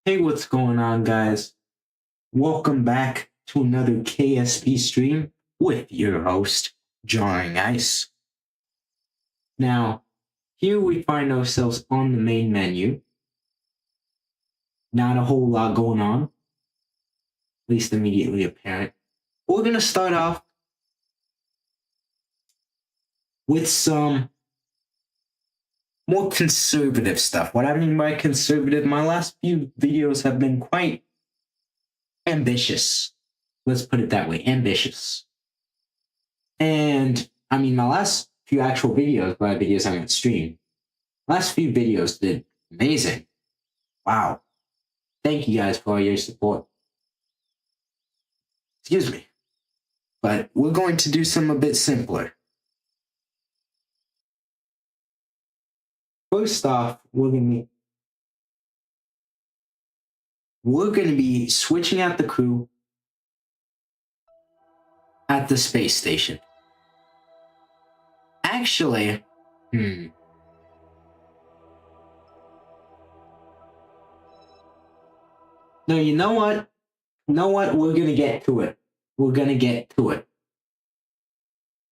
Hey, what's going on, guys? Welcome back to another KSP stream with your host, Jarring Ice. Now, here we find ourselves on the main menu. Not a whole lot going on, at least immediately apparent. We're going to start off with some more conservative stuff. What I mean by conservative, my last few videos have been quite ambitious. Let's put it that way, ambitious. And I mean, my last few actual videos, by videos I'm on stream, last few videos did amazing. Wow. Thank you guys for all your support. Excuse me. But we're going to do something a bit simpler. First off, we're going to be switching out the crew at the space station. Actually, No, you know what? We're going to get to it.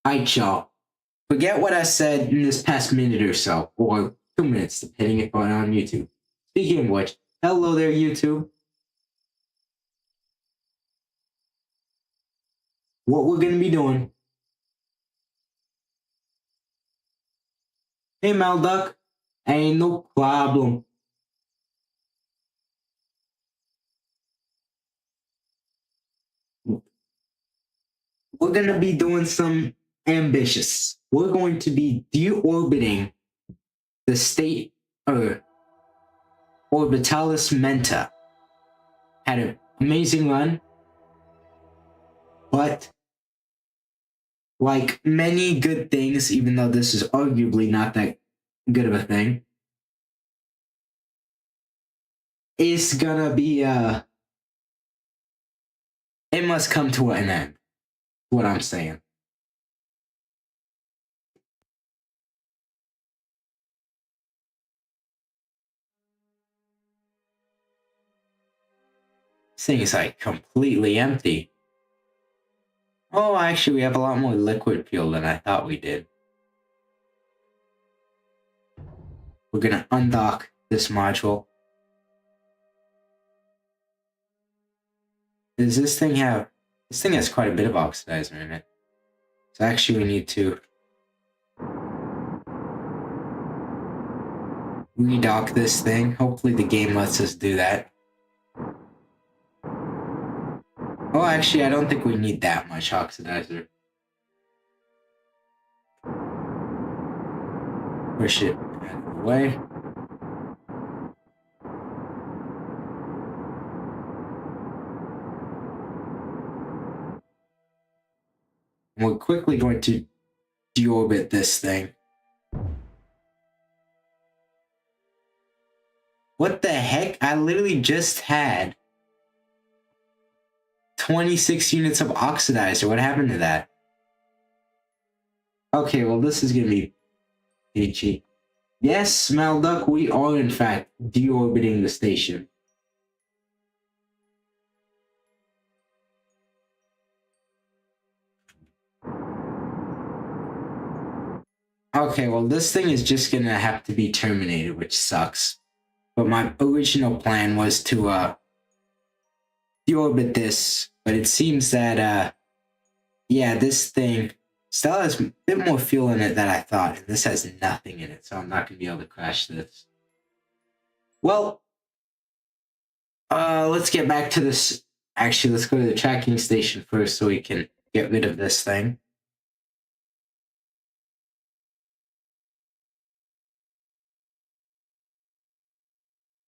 Alright, y'all. Forget what I said in this past minute or so, or 2 minutes, depending if I'm on YouTube. Speaking of which, hello there, YouTube. What we're going to be doing. Hey, Malduck. Ain't no problem. We're going to be doing some ambitious. We're going to be deorbiting the state Orbitalis Menta. Had an amazing run, but like many good things, even though this is arguably not that good of a thing, is gonna be it must come to an end. What I'm saying. This thing is like completely empty. Oh, actually, we have a lot more liquid fuel than I thought we did. We're gonna undock this module. Does this thing have... This thing has quite a bit of oxidizer in it. So actually we need to redock this thing. Hopefully the game lets us do that. Oh, actually, I don't think we need that much oxidizer. Push it out of the way. And we're quickly going to deorbit this thing. What the heck? I literally just had 26 units of oxidizer. What happened to that? Okay, well, this is gonna be peachy. Yes, Malduck, we are in fact deorbiting the station. Okay, well, this thing is just gonna have to be terminated, which sucks. But my original plan was to deorbit this, but it seems that yeah, this thing still has a bit more fuel in it than I thought, and this has nothing in it, so I'm not gonna be able to crash this. Well, let's get back to this. Actually, let's go to the tracking station first so we can get rid of this thing.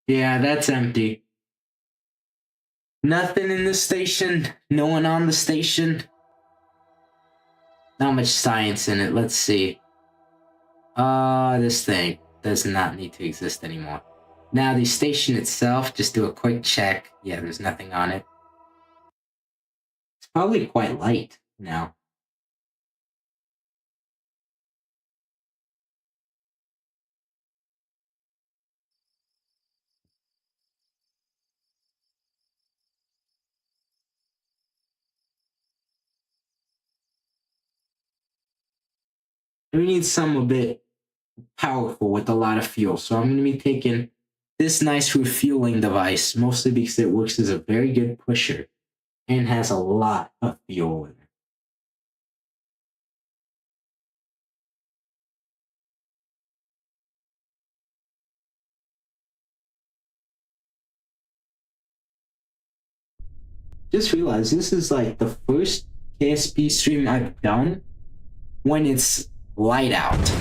Yeah, that's empty. Nothing in the station. No one on the station. Not much science in it. Let's see. This thing does not need to exist anymore. Now, the station itself, just do a quick check. Yeah, there's nothing on it. It's probably quite light now. we need some a bit powerful with a lot of fuel. So I'm going to be taking this nice refueling device, mostly because it works as a very good pusher and has a lot of fuel in it. Just realized this is like the first KSP stream I've done when it's light out,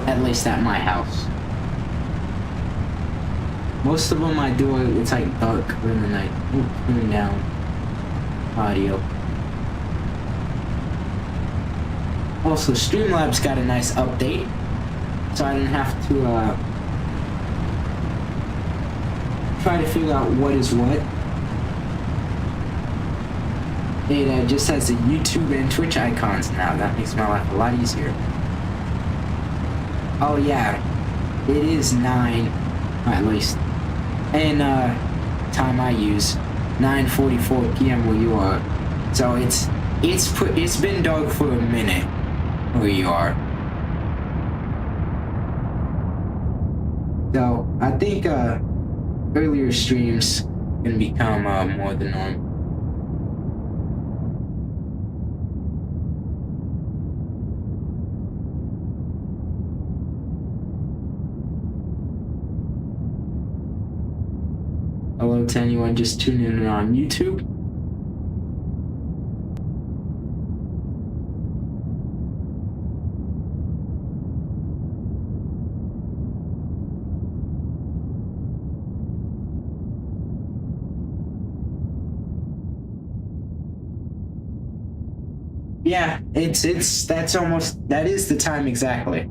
at least at my house. Most of them I do it's like dark in the night. Turn down audio. Also, Streamlabs got a nice update, so I didn't have to try to figure out what is what. It just has the YouTube and Twitch icons now. That makes my life a lot easier. Oh yeah, it is 9, at least, and time I use 9:44 p.m. where you are. So it's been dark for a minute where you are. So I think earlier streams can become more the norm. Hello to anyone just tuning in on YouTube. Yeah, that is the time exactly.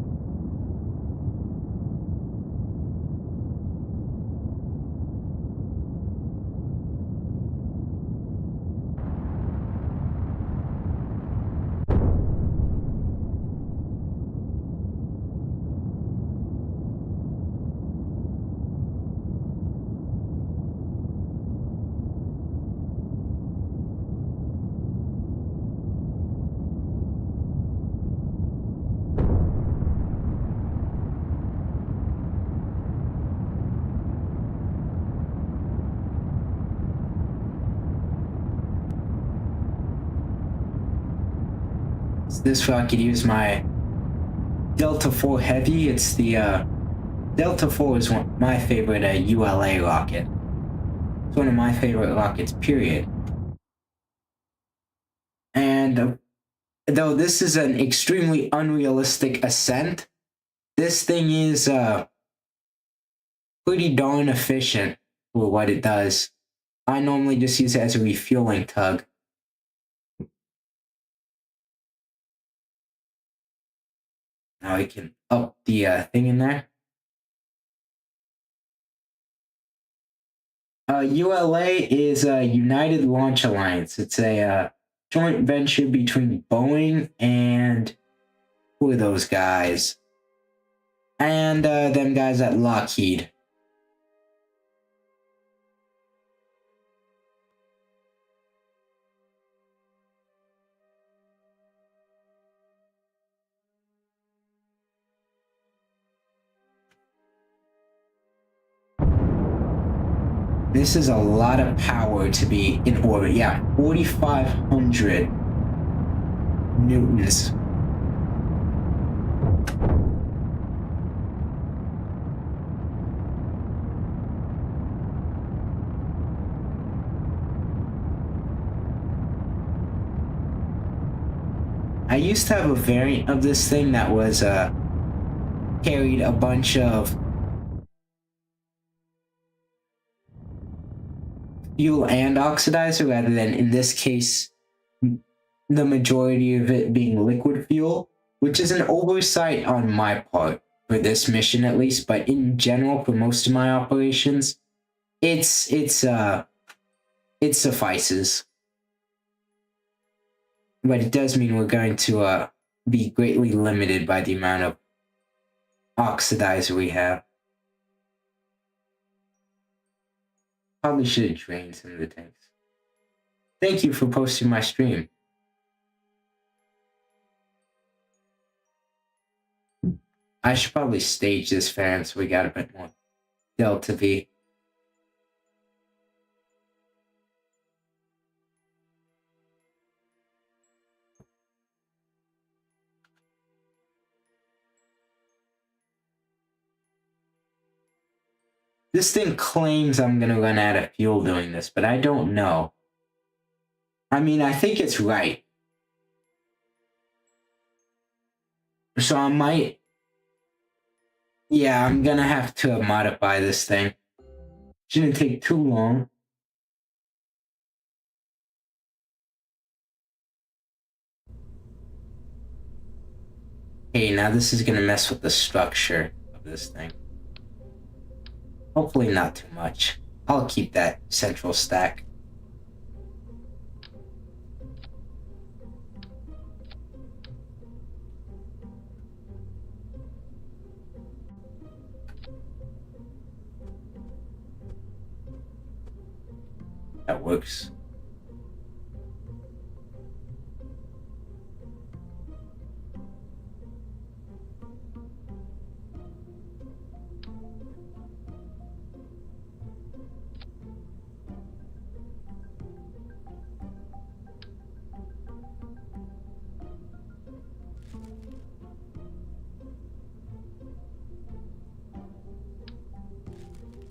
This way I could use my Delta 4 Heavy. It's the Delta 4 is my favorite ULA rocket. It's one of my favorite rockets, period. And though this is an extremely unrealistic ascent, this thing is pretty darn efficient for what it does. I normally just use it as a refueling tug. Now I can up the thing in there. ULA is a United Launch Alliance. It's a joint venture between Boeing and who are those guys? And them guys at Lockheed. This is a lot of power to be in orbit. Yeah, 4,500 newtons. I used to have a variant of this thing that was carried a bunch of fuel and oxidizer rather than, in this case, the majority of it being liquid fuel, which is an oversight on my part for this mission at least, but in general for most of my operations, it suffices. But it does mean we're going to be greatly limited by the amount of oxidizer we have. Probably should have drained some of the tanks. Thank you for posting my stream. I should probably stage this fan so we got a bit more delta V. This thing claims I'm gonna run out of fuel doing this, but I don't know. I mean, I think it's right. So I might... Yeah, I'm gonna have to modify this thing. Shouldn't take too long. Hey, now this is gonna mess with the structure of this thing. Hopefully not too much. I'll keep that central stack. That works.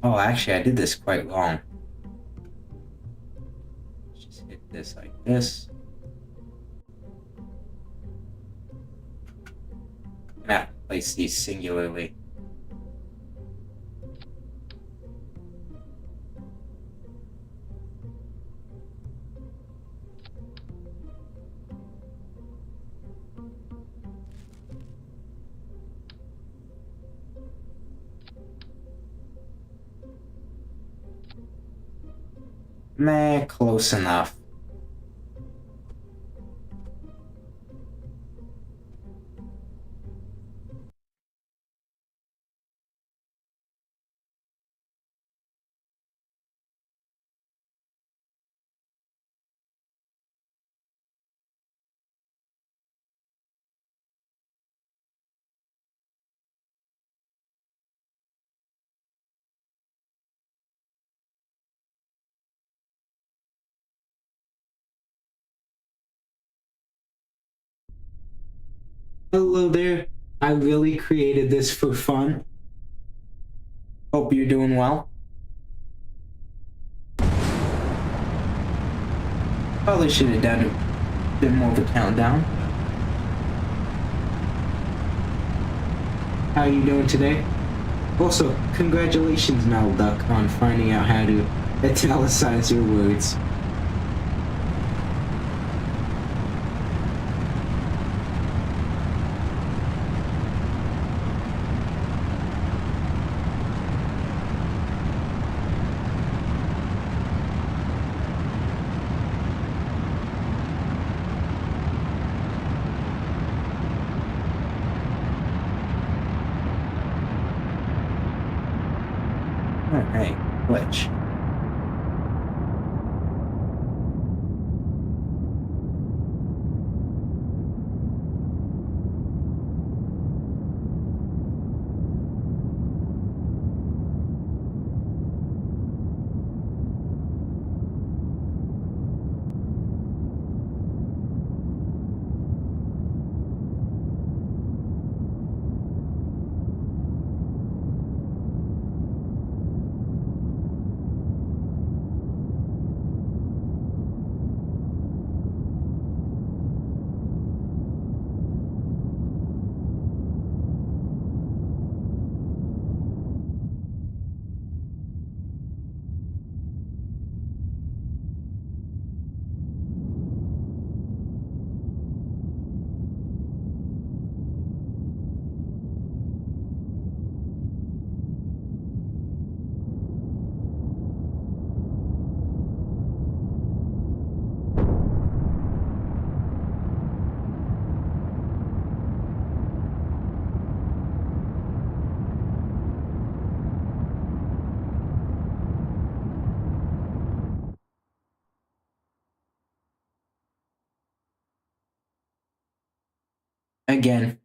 Oh, actually, I did this quite wrong. Just hit this like this. I'm gonna have to place these singularly. Meh, close enough. Hello there. I really created this for fun. Hope you're doing well. Probably should have done a bit more of a countdown. How are you doing today? Also, congratulations, Malduck, on finding out how to italicize your words. Alright, glitch. Again,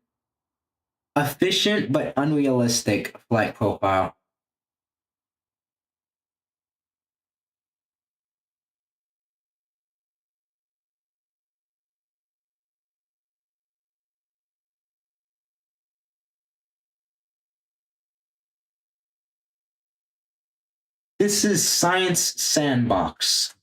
efficient but unrealistic flight profile. This is Science Sandbox.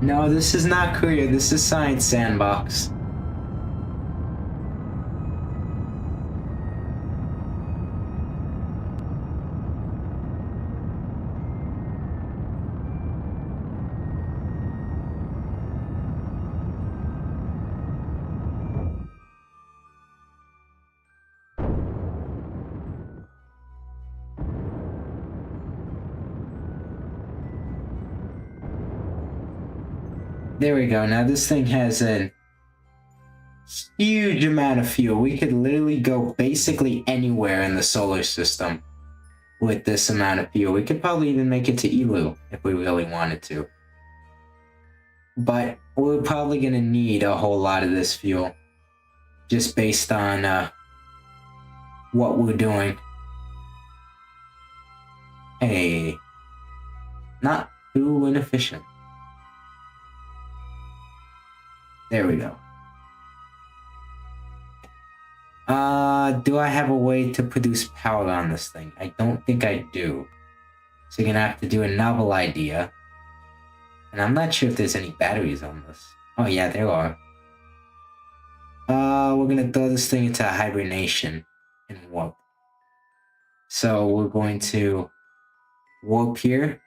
No, this is not Korea. This is Science Sandbox. There we go. Now this thing has a huge amount of fuel. We could literally go basically anywhere in the solar system with this amount of fuel. We could probably even make it to Elu if we really wanted to. But we're probably going to need a whole lot of this fuel just based on what we're doing. Hey, not too inefficient. There we go. Do I have a way to produce power on this thing? I don't think I do. So you're gonna have to do a novel idea. And I'm not sure if there's any batteries on this. Oh yeah, there are. We're gonna throw this thing into hibernation and warp. So we're going to warp here.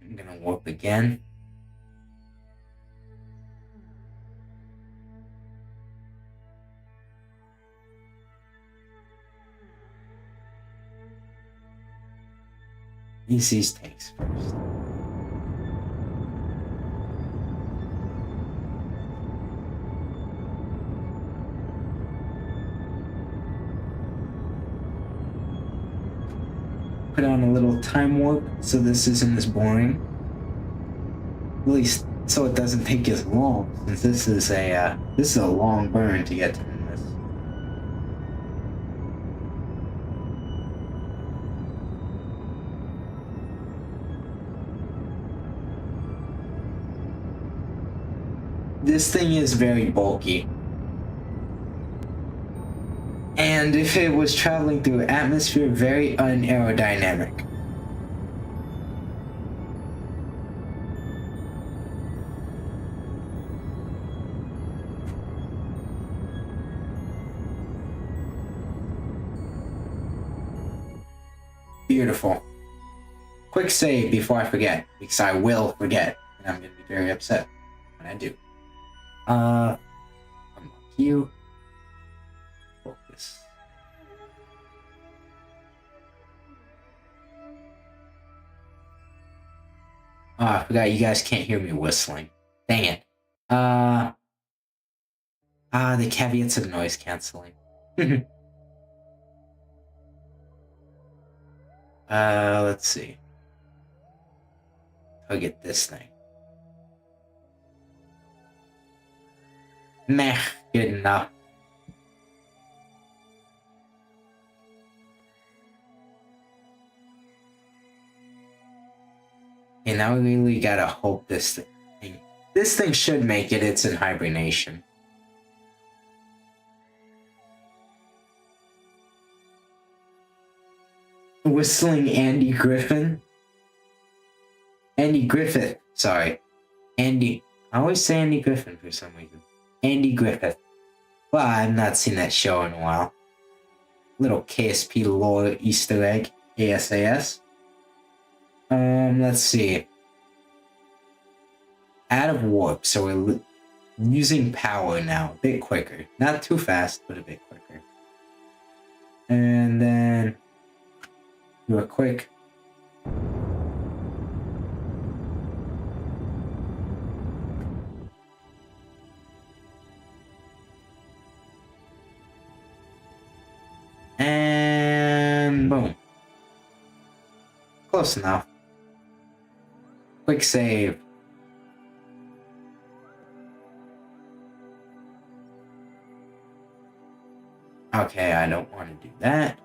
I'm gonna warp again. Use these tanks first. Put on a little time warp so this isn't as boring. At least so it doesn't take as long, since this is a long burn to get to this. This thing is very bulky. And if it was traveling through atmosphere, very unaerodynamic. Beautiful. Quick save before I forget, because I will forget, and I'm going to be very upset when I do. Unlock you. Focus. Oh, I forgot you guys can't hear me whistling. Dang it. The caveats of noise canceling. Let's see. I'll get this thing. Meh, good enough. Okay, now we really gotta hope this thing should make it. It's in hibernation. Whistling Andy Griffin. Andy Griffith. Sorry. Andy. I always say Andy Griffin for some reason. Andy Griffith. Well, I've not seen that show in a while. Little KSP lore Easter egg. ASAS. Let's see. Out of warp, so we're using power now. A bit quicker. Not too fast, but a bit quicker. And then do a quick. And boom. Close enough. Quick save. Okay, I don't want to do that.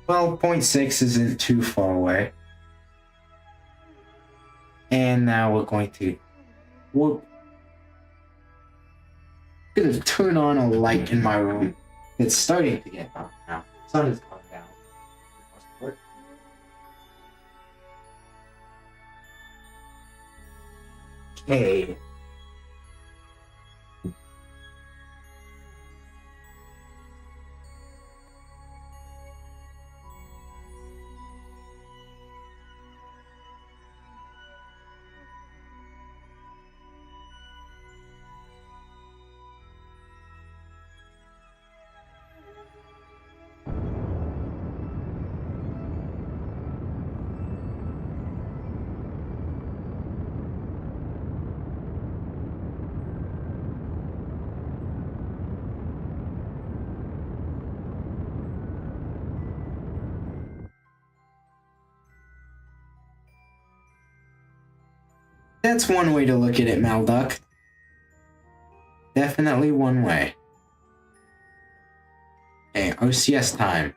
Well, 0.6 isn't too far away. And now we're going to warp. I'm gonna turn on a light in my room. It's starting to get dark now. The sun has gone down. Okay. That's one way to look at it, Malduck. Definitely one way. Okay, OCS time.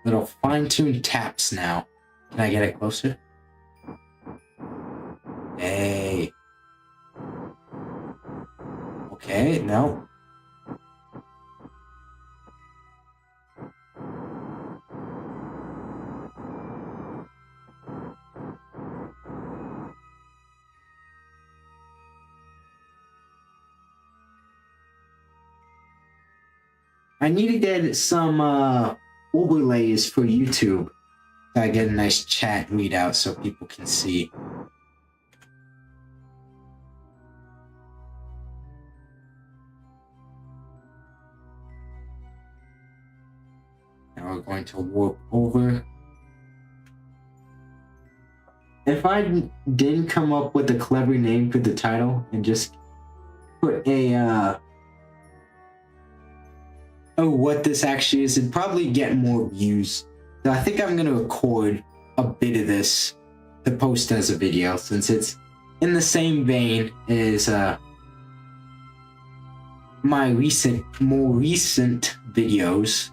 Little fine-tuned taps now. Can I get it closer? Hey. Okay, no. I need to get some overlays for YouTube. So I get a nice chat readout so people can see. Now we're going to warp over. If I didn't come up with a clever name for the title and just put a what this actually is, it'd probably get more views. So I think I'm gonna record a bit of this to post as a video since it's in the same vein as my more recent videos.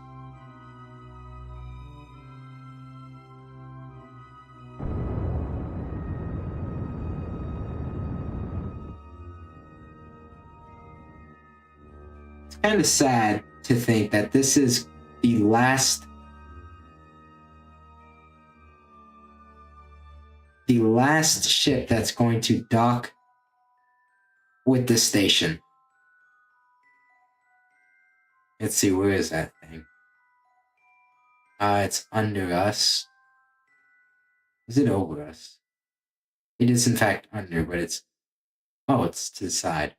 It's kind of sad to think that this is the last ship that's going to dock with the station. Let's see, where is that thing? It's under us. Is it over us? It is in fact under, but it's... Oh, it's to the side.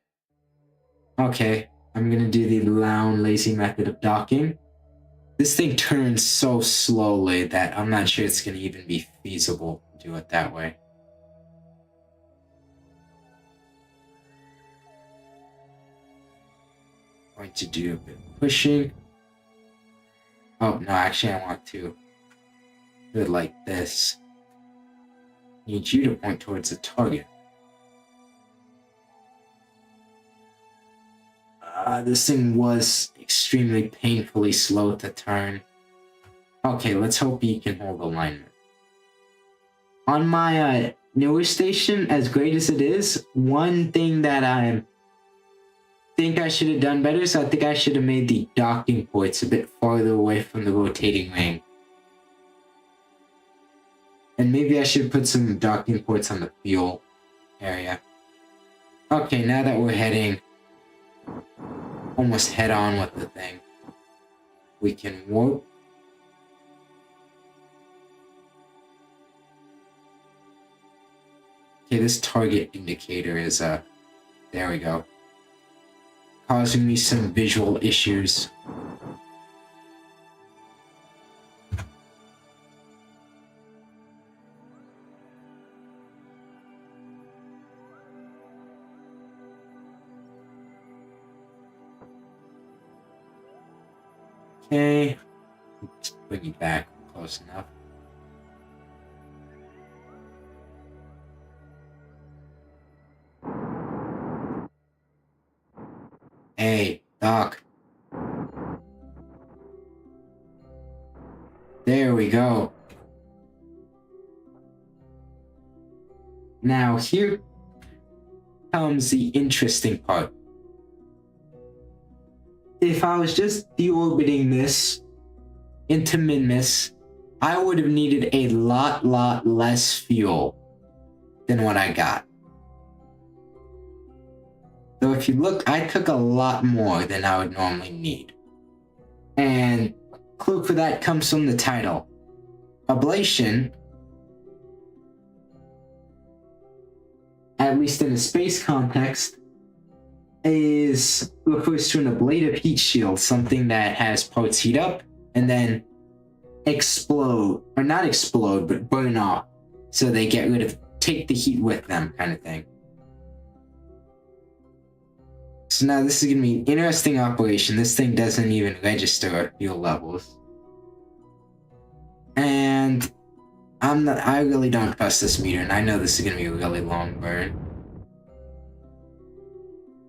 Okay, I'm gonna do the loud, lazy method of docking. This thing turns so slowly that I'm not sure it's gonna even be feasible to do it that way. Going to do a bit of pushing. Oh, no, actually I want to do it like this. Need you to point towards the target. This thing was extremely painfully slow to turn. Okay, let's hope he can hold alignment. On my newer station, as great as it is, one thing that I think I should have done better is I think I should have made the docking ports a bit farther away from the rotating ring. And maybe I should put some docking ports on the fuel area. Okay, now that we're heading almost head on with the thing, we can warp. Okay, this target indicator is, there we go. Causing me some visual issues. Okay, let's bring you back close enough. Hey, Doc. There we go. Now here comes the interesting part. If I was just deorbiting this into Minmus, I would have needed a lot less fuel than what I got. So if you look, I took a lot more than I would normally need. And clue for that comes from the title. Ablation, at least in a space context, refers to an ablative heat shield, something that has parts heat up and then explode, or not explode, but burn off, so they take the heat with them, kind of thing. So now this is going to be an interesting operation. This thing doesn't even register our fuel levels. And I really don't trust this meter, and I know this is going to be a really long burn.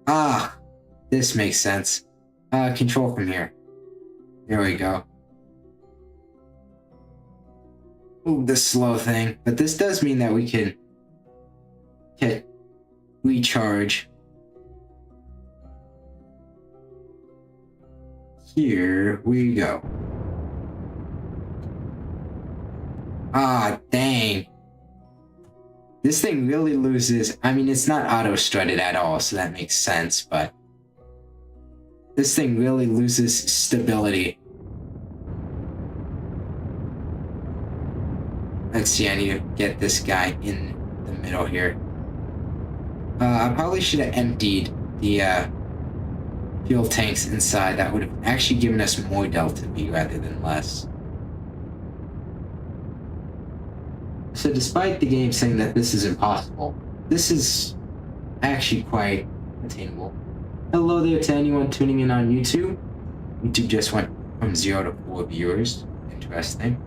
Ah, this makes sense. Control from here. There we go. Ooh, this slow thing. But this does mean that we can recharge. Here we go. Ah, dang. This thing really loses... I mean, it's not auto-strutted at all, so that makes sense, but... this thing really loses stability. Let's see, I need to get this guy in the middle here. I probably should have emptied the fuel tanks inside. That would have actually given us more delta V rather than less. So despite the game saying that this is impossible, this is actually quite attainable. Hello there to anyone tuning in on YouTube. YouTube just went from 0 to 4 viewers. Interesting.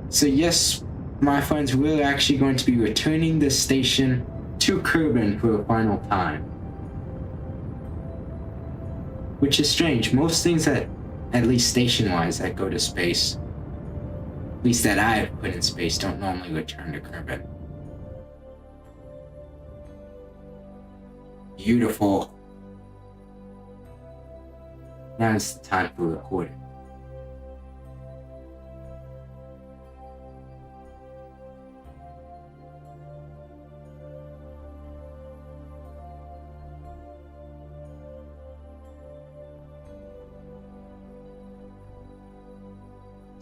So yes, my friends, we're actually going to be returning this station to Kerbin for a final time. Which is strange. Most things that, at least station-wise, that go to space, at least that I've put in space, don't normally return to Kerbin. Beautiful. Now it's time for recording.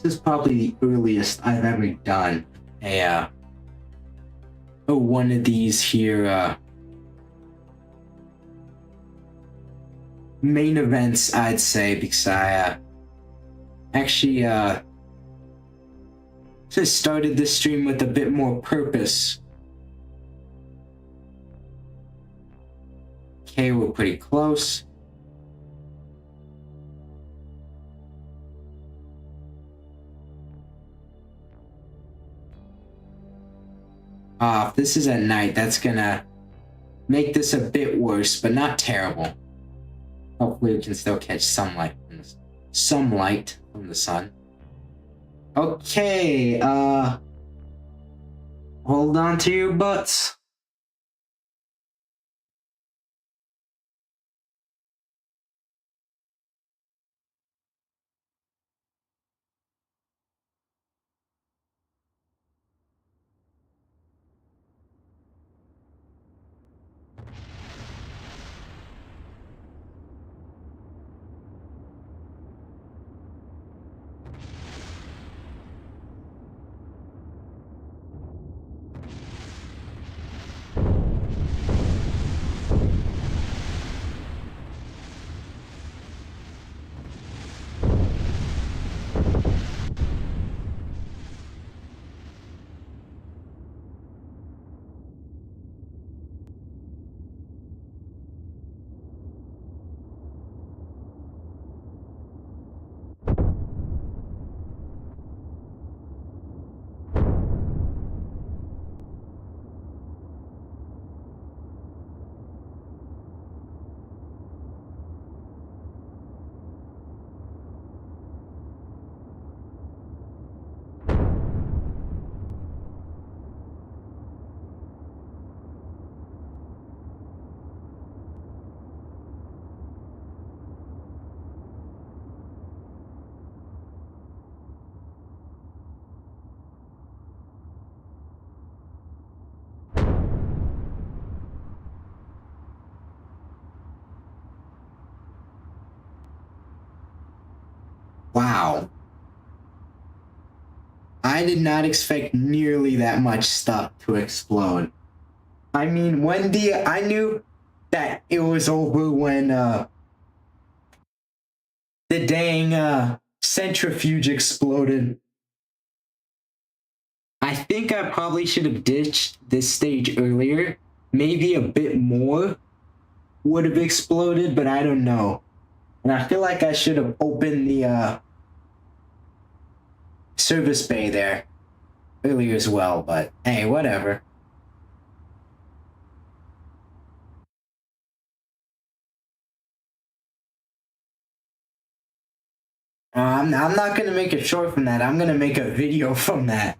This is probably the earliest I've ever done one of these here main events, I'd say, because I actually just started this stream with a bit more purpose. Okay, we're pretty close. If this is at night, that's gonna make this a bit worse, but not terrible. Hopefully we can still catch some light from the sun. Okay, hold on to your butts. Wow. I did not expect nearly that much stuff to explode. I mean, I knew that it was over when the dang centrifuge exploded. I think I probably should have ditched this stage earlier. Maybe a bit more would have exploded, but I don't know. And I feel like I should have opened the service bay there earlier as well, but hey, whatever. I'm not going to make a short from that. I'm going to make a video from that.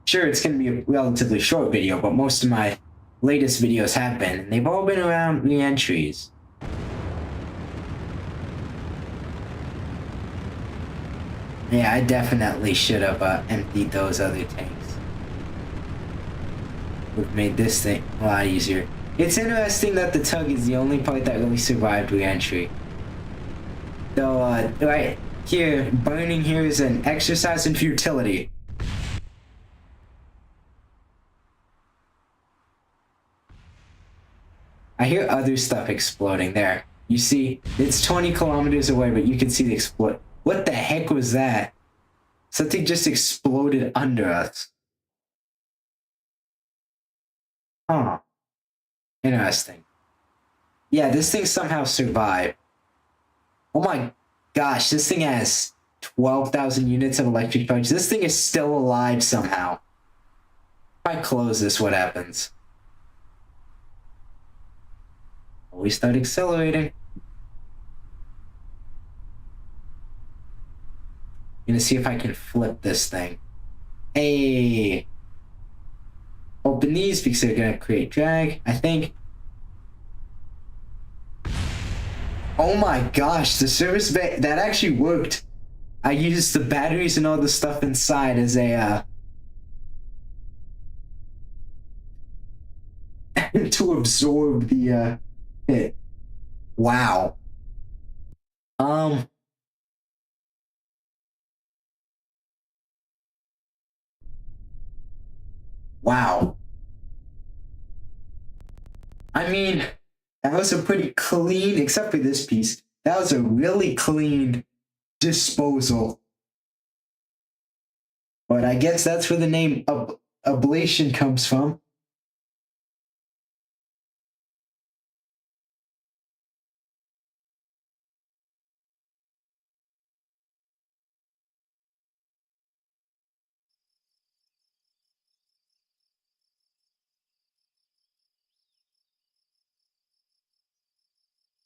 Sure, it's going to be a relatively short video, but most of my latest videos have been, and they've all been around re-entries. Yeah, I definitely should have emptied those other tanks. Would have made this thing a lot easier. It's interesting that the tug is the only part that really survived re-entry. So, right here, burning here is an exercise in futility. I hear other stuff exploding there. You see, it's 20 kilometers away, but you can see the explode. What the heck was that? Something just exploded under us. Huh. Interesting. Yeah, this thing somehow survived. Oh my gosh, this thing has 12,000 units of electric charge. This thing is still alive somehow. If I close this, what happens? We start accelerating. I'm gonna see if I can flip this thing. Hey! Open these because they're gonna create drag, I think. Oh my gosh, the service bay, that actually worked. I used the batteries and all the stuff inside as a, to absorb the, hit. Wow. Wow. I mean, that was a pretty clean, except for this piece, that was a really clean disposal. But I guess that's where the name ablation comes from.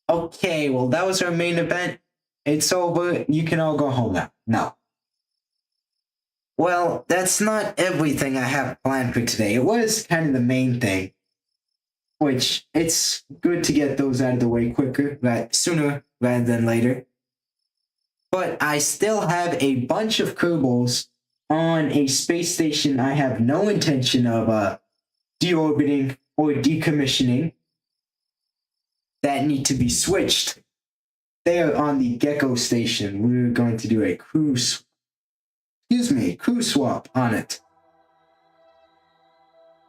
Okay, well, that was our main event. It's over. You can all go home now. No. Well, that's not everything I have planned for today. It was kind of the main thing, which it's good to get those out of the way quicker, right? Sooner rather than later. But I still have a bunch of Kerbals on a space station I have no intention of deorbiting or decommissioning that need to be switched. They are on the Gecko station. We're going to do a crew swap on it.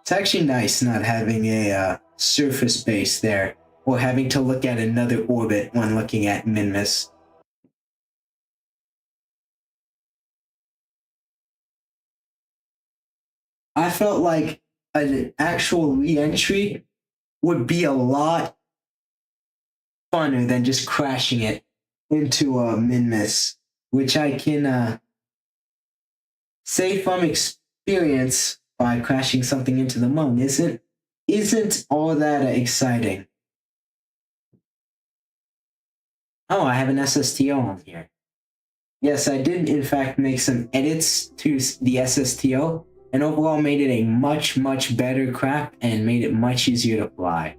It's actually nice not having a surface base there or having to look at another orbit when looking at Minmus. I felt like an actual re-entry would be a lot funner than just crashing it into a Minmus, which I can say from experience by crashing something into the moon isn't all that exciting. Oh, I have an SSTO on here. Yes, I did in fact make some edits to the SSTO and overall made it a much, much better craft and made it much easier to fly.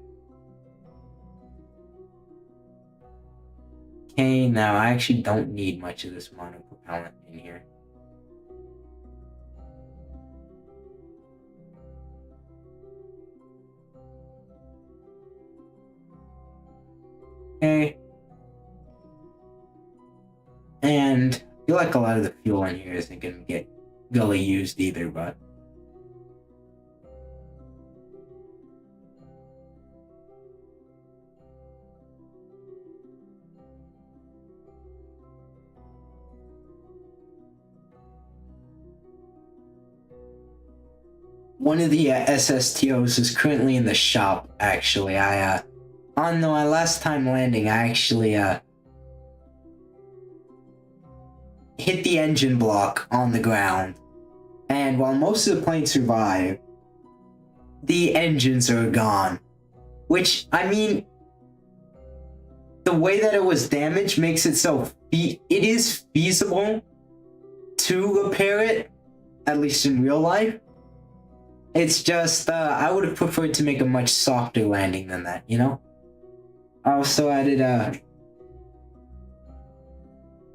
Okay, now I actually don't need much of this monopropellant in here. Okay. And I feel like a lot of the fuel in here isn't going to get gully used either, but one of the SSTOs is currently in the shop, actually. On my last time landing, I actually hit the engine block on the ground. And while most of the plane survived, the engines are gone. Which, I mean, the way that it was damaged makes it so it is feasible to repair it, at least in real life. It's just, I would have preferred to make a much softer landing than that, you know? I also added,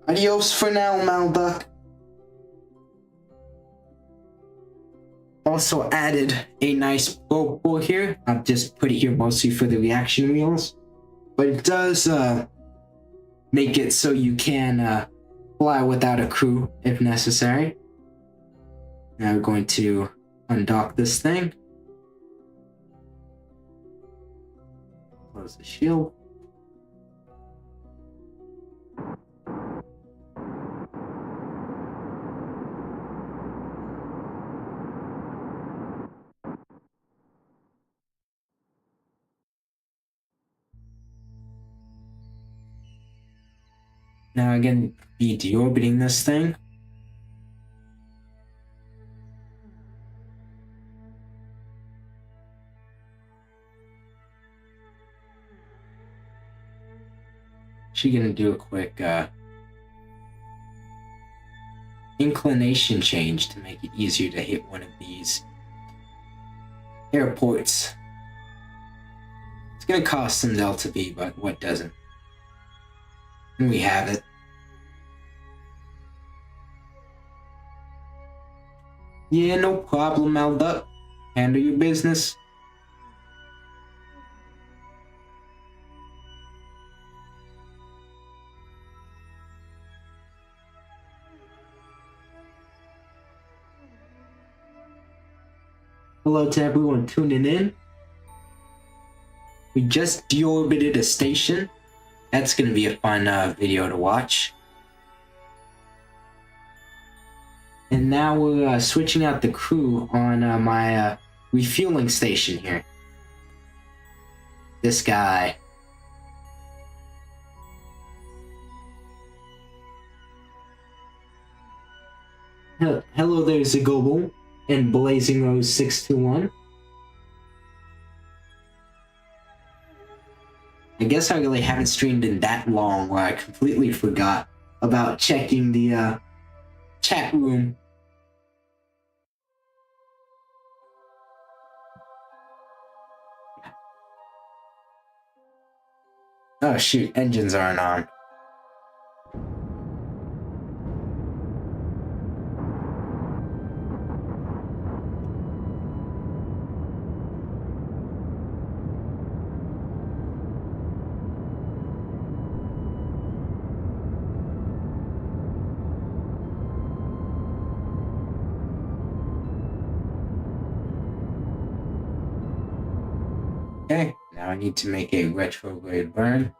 adios for now, Malduck. Also added a nice bolt bore here. I've just put it here mostly for the reaction wheels. But it does, make it so you can, fly without a crew if necessary. Now we're going to undock this thing. Close the shield. Now I'm going to be deorbiting this thing. Actually going to do a quick inclination change to make it easier to hit one of these airports. It's going to cost some Delta V, but what doesn't? And we have it. Yeah, no problem, Malduck. Handle your business. Hello to everyone tuning in. We just deorbited a station. That's going to be a fun video to watch. And now we're switching out the crew on my refueling station here. This guy. Hello there, Zagobo and Blazing Rose 621. I guess I really haven't streamed in that long where I completely forgot about checking the chat room. Oh shoot, engines aren't on. Okay, now I need to make a retrograde burn.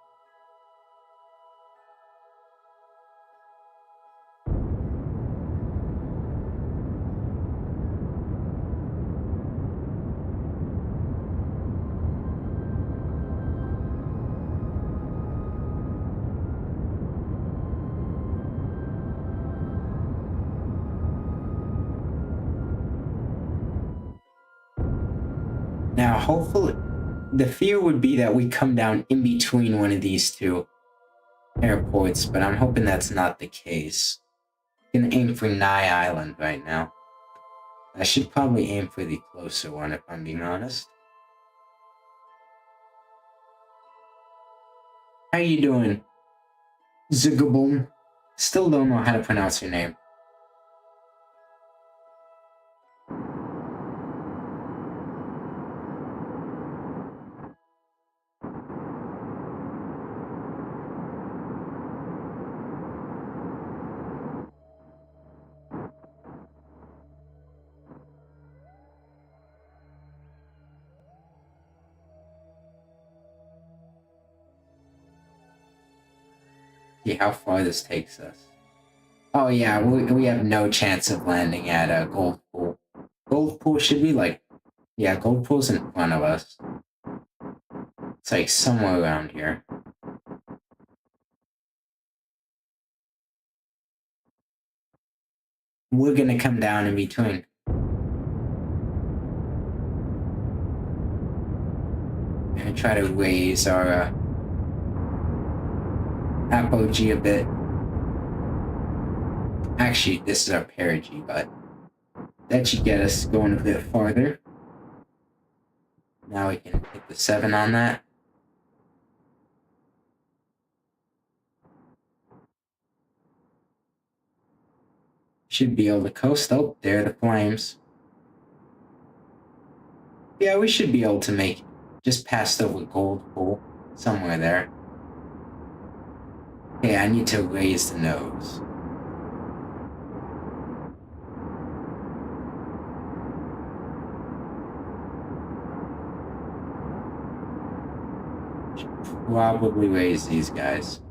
Now, hopefully, the fear would be that we come down in between one of these two airports, but I'm hoping that's not the case. I'm gonna aim for Nye Island right now. I should probably aim for the closer one if I'm being honest. How you doing, Zigaboom? Still don't know how to pronounce your name. See how far this takes us. Oh yeah, we have no chance of landing at Gold Pool. Gold Pool should be like, yeah, Gold Pool's in front of us. It's like somewhere around here. We're gonna come down in between. I'm gonna try to raise our apogee a bit. Actually, this is our perigee, but that should get us going a bit farther. Now we can hit the 7 on that. Should be able to coast. Oh, there are the flames. Yeah, we should be able to make it. Just past over Gold Pool. Somewhere there. Okay, I need to raise the nose. Should probably raise these guys.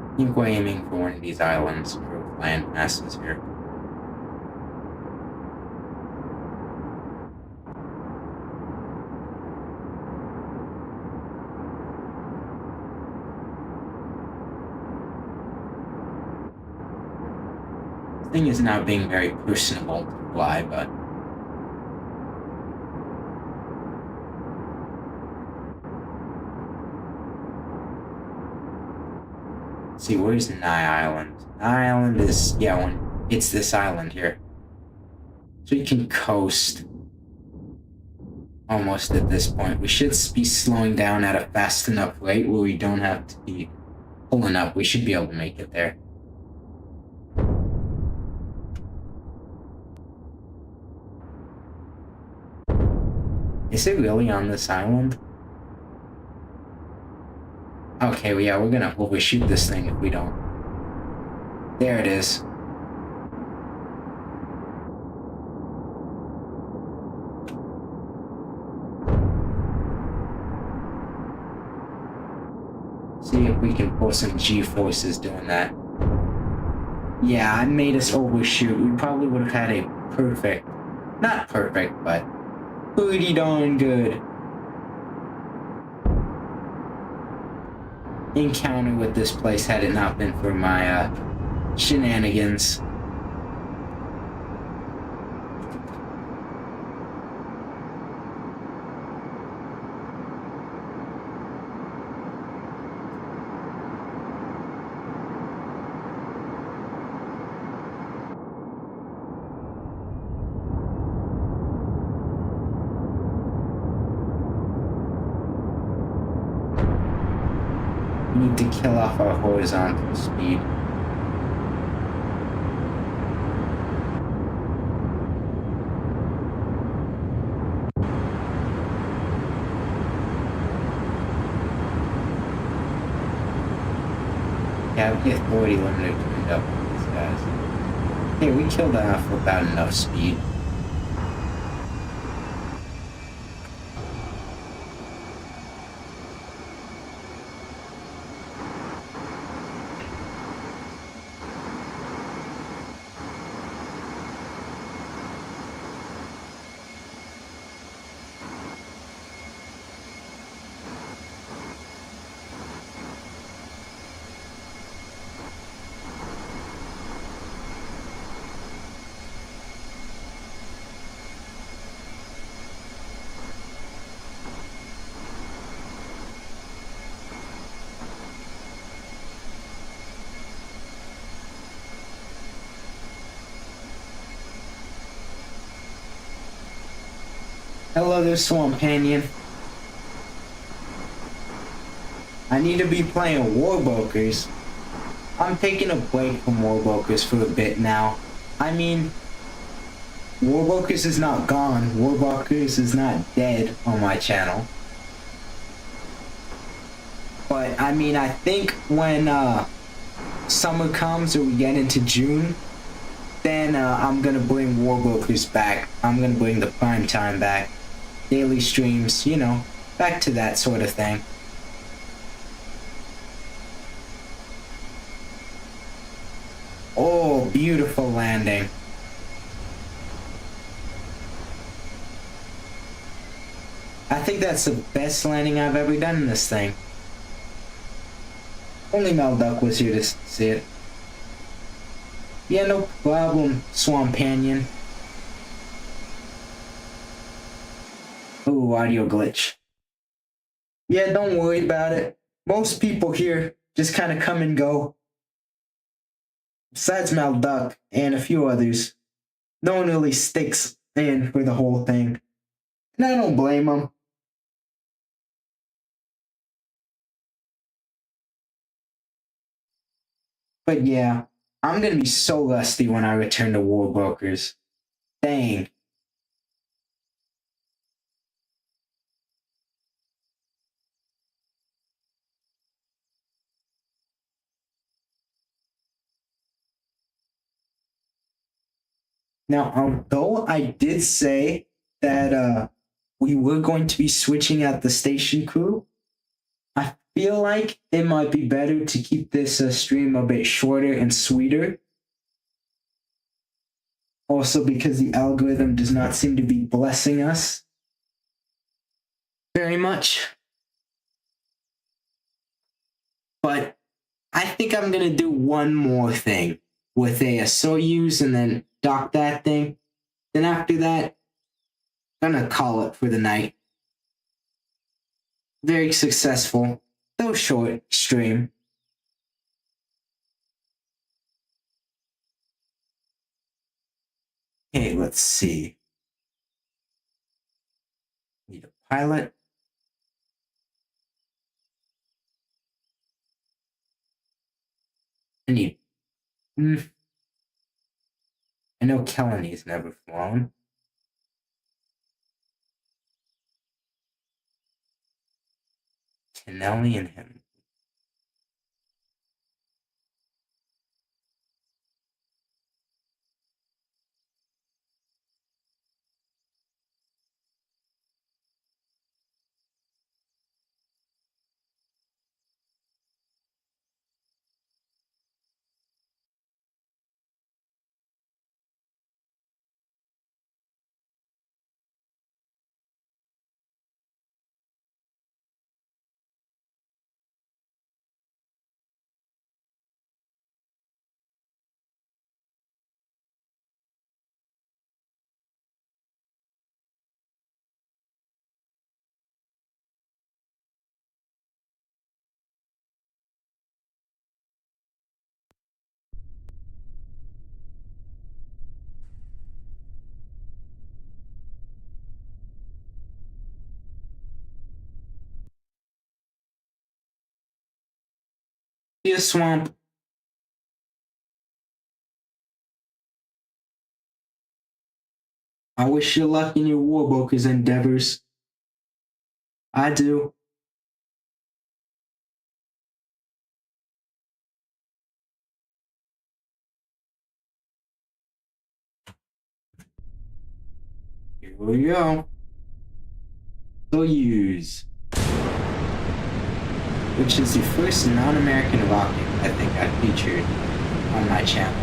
I think we're aiming for one of these islands for land masses here. This thing is not being very personable to fly, but see, where's Nye Island? Nye Island is, yeah, it's this island here. So you can coast almost at this point. We should be slowing down at a fast enough rate where we don't have to be pulling up. We should be able to make it there. Is it really on this island? Okay, well, yeah, we're gonna overshoot this thing if we don't. There it is. See if we can pull some G-forces doing that. Yeah, I made us overshoot. We probably would have had a perfect, not perfect, but pretty darn good encounter with this place had it not been for my shenanigans. We need to kill off our horizontal speed. Yeah, the authority limiter turned up on these guys. Hey, we killed off without enough speed. Hello there, Swampanion. I need to be playing Warbrokers. I'm taking a break from Warbrokers for a bit now. I mean, Warbrokers is not gone. Warbrokers is not dead on my channel. But, I mean, I think when summer comes or we get into June, then I'm gonna bring Warbrokers back. I'm gonna bring the prime time back. Daily streams, you know, back to that sort of thing. Oh, beautiful landing. I think that's the best landing I've ever done in this thing. Only Mel Duck was here to see it. Yeah, no problem, Swampanion. Ooh, audio glitch. Yeah, don't worry about it. Most people here just kind of come and go. Besides Mel Duck and a few others, no one really sticks in for the whole thing. And I don't blame them. But yeah, I'm gonna be so rusty when I return to Warbrokers. Dang. Now, although I did say that we were going to be switching out the station crew, I feel like it might be better to keep this stream a bit shorter and sweeter. Also, because the algorithm does not seem to be blessing us very much. But I think I'm going to do one more thing with a Soyuz and then dock that thing. Then after that, I'm going to call it for the night. Very successful, though short stream. Okay, let's see. Need a pilot. I need. I know Kelly's never flown. Tinelli and him. See a swamp. I wish you luck in your Warboker's endeavors. I do. Here we go. Soyuz, which is the first non-American rocket I think I featured on my channel.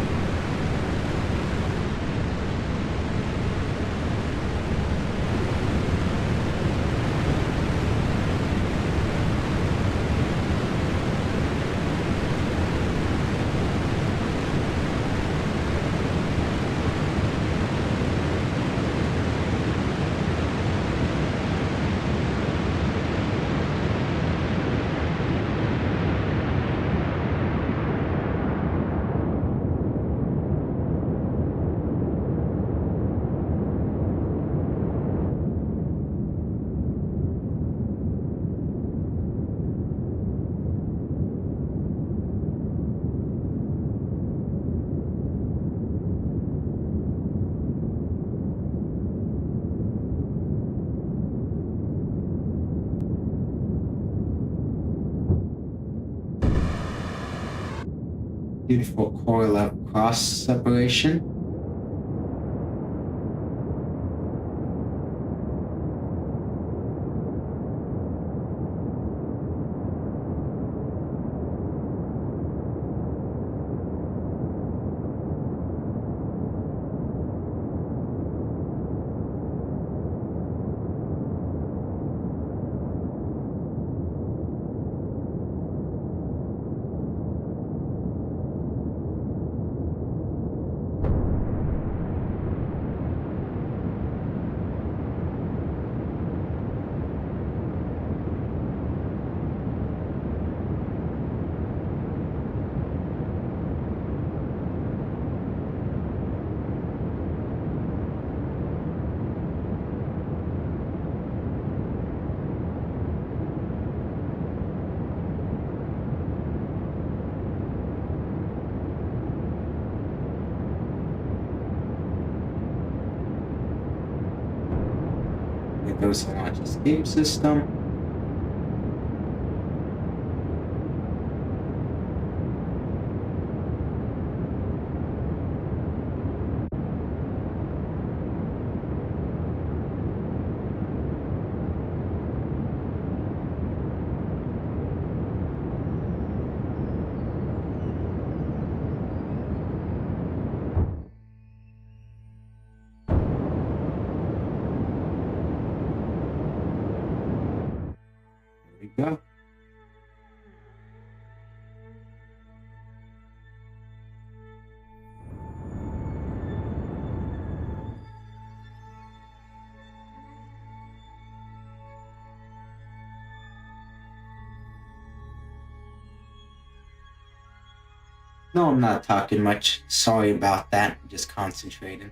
Beautiful core left cross separation. It goes to launch escape system. There we go. No, I'm not talking much. Sorry about that. I'm just concentrating.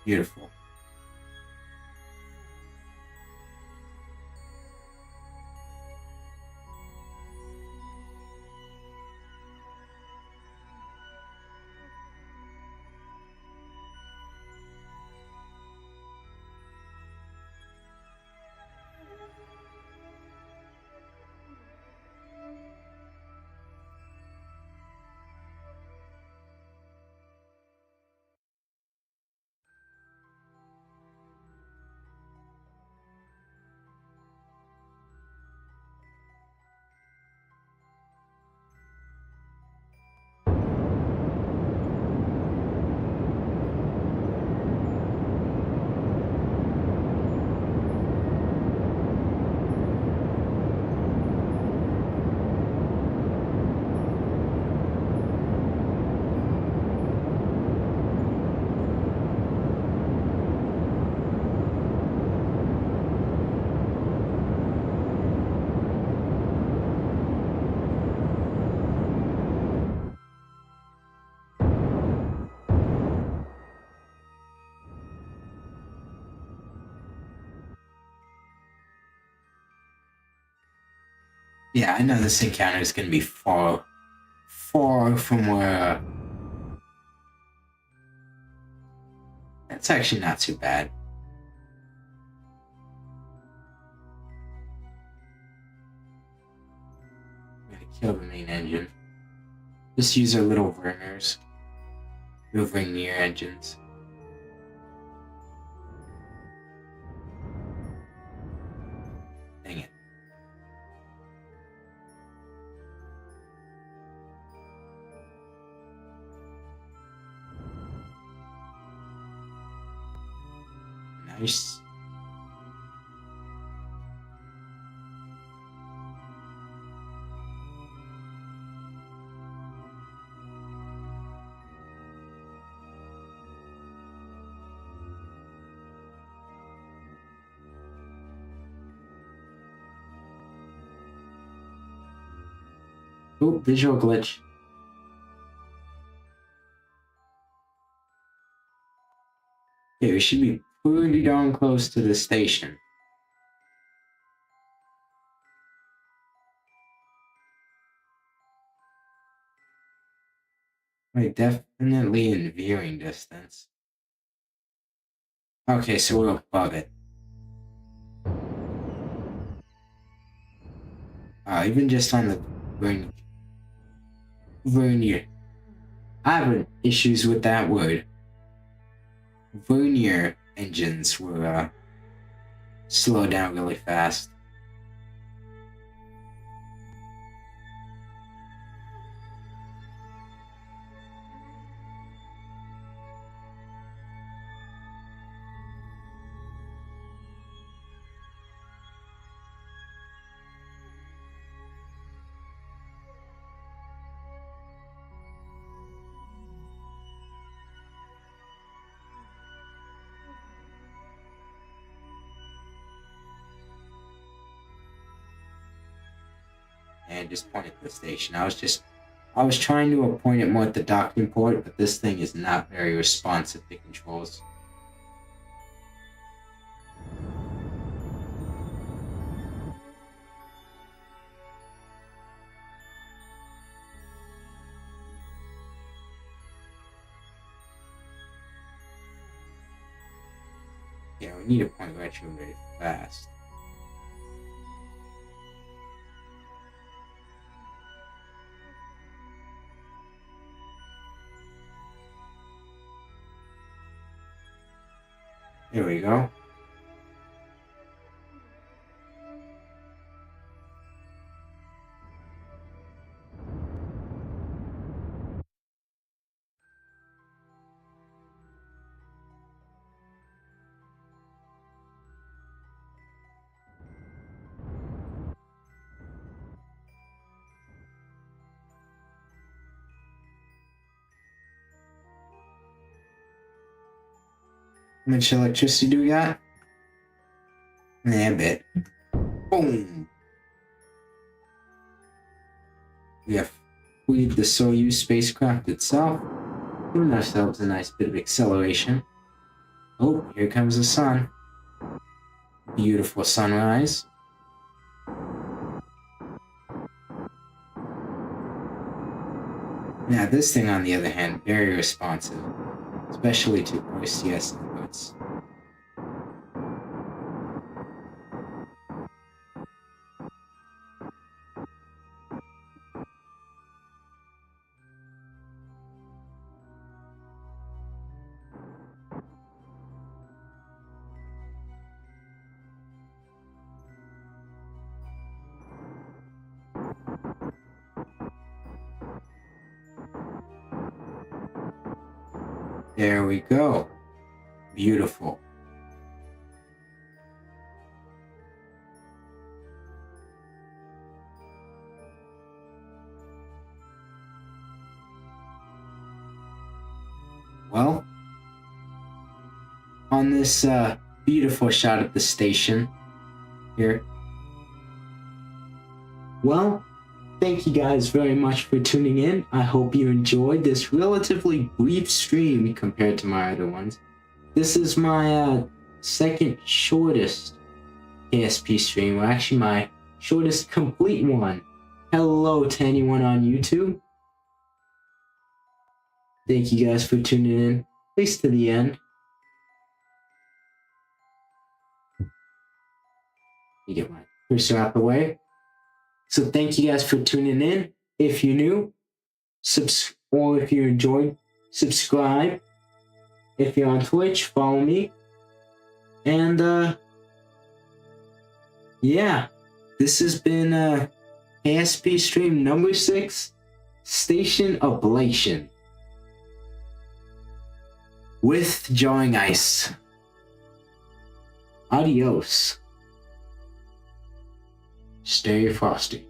Beautiful. Yeah, I know this encounter is going to be far from where... That's actually not too bad. I'm going to kill the main engine. Just use our little Verners. Moving near engines. Dang it. Nice. Oh, visual glitch. Yeah, we should be pretty darn close to the station. Wait, definitely in viewing distance. Okay, so we're above it. Even just on the vernier. I have issues with that word. Vernier engines were slow down really fast. And just point at the station. I was trying to point it more at the docking port, but this thing is not very responsive to controls. Yeah, we need to point retro very fast. There we go. How much electricity do we got? Yeah, a bit. Boom! We have freed the Soyuz spacecraft itself, giving ourselves a nice bit of acceleration. Oh, here comes the sun. Beautiful sunrise. Now, this thing, on the other hand, very responsive, especially to OCS inputs. There we go. Beautiful. Well, on this beautiful shot of the station here. Well, thank you guys very much for tuning in. I hope you enjoyed this relatively brief stream compared to my other ones. This is my second shortest KSP stream, or actually my shortest complete one. Hello to anyone on YouTube. Thank you guys for tuning in, at least to the end. Let me get my cursor out the way. So thank you guys for tuning in. If you're new, or if you enjoyed, subscribe. If you're on Twitch, follow me. And yeah, this has been KSP stream number 6, Station Ablation, with Jarring Ice. Adios. Stay frosty.